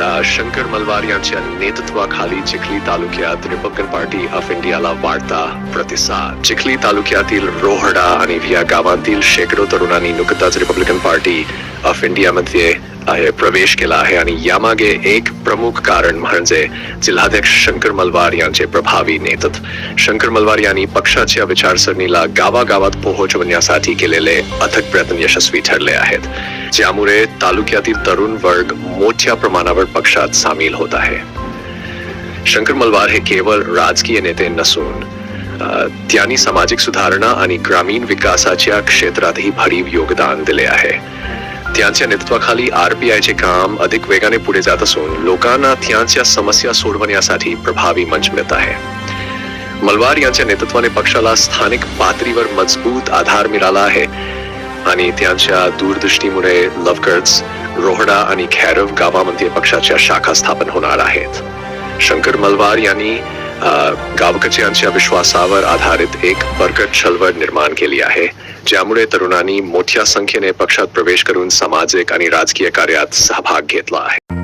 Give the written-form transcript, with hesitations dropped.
शंकर मलवार यांच्या नेतृत्वाखाली चिखली तालुक्यात रिपब्लिकन पार्टी ऑफ इंडियाला वाढता प्रतिसाद. चिखली तालुक्यातील रोहडा आणि या गावांतील शेकडो तरुणांनी नुकताच रिपब्लिकन पार्टी ऑफ इंडियामध्ये प्रवेश केला आहे आणि यामागे एक प्रमुख कारण म्हणजे जिल्हाध्यक्ष शंकर मलवार यांचे प्रभावी नेतृत्व. शंकर मलवार यांनी पक्षाच्या विचारसरणीला गावागावात पोहोचवण्यासाठी केलेले अथक प्रयत्न यशस्वी ठरले आहेत, ज्यामुळे तालुक्यातील तरुण वर्ग मोठ्या प्रमाणावर पक्षात सामील होत आहे. शंकर मलवार हे केवळ राजकीय नेते नसून त्यांनी सामाजिक सुधारणा आणि ग्रामीण विकासाच्या क्षेत्रातही भरीव योगदान दिले आहे. त्यांच्या नेतृत्वाखाली आरपीआयचे काम अधिक वेगाने पुढे जात असून लोकांना त्यांच्या समस्या सोडवण्यासाठी प्रभावी मंच मिळत आहे. मलवार यांच्या नेतृत्वाने पक्षाला स्थानिक पातळीवर मजबूत आधार मिळाला आहे आणि त्यांच्या दूरदृष्टीमुळे लवकरच रोहडा आणि खैरव गावामध्ये पक्षाच्या शाखा स्थापन होणार आहेत. शंकर मलवार यांनी गावकऱ्यांच्या विश्वासावर आधारित एक बळकट चळवळ निर्माण केली आहे, ज्यामुळे तरुणांनी मोठ्या संख्येने पक्षात प्रवेश करून सामाजिक आणि राजकीय कार्यात सहभाग घेतला आहे.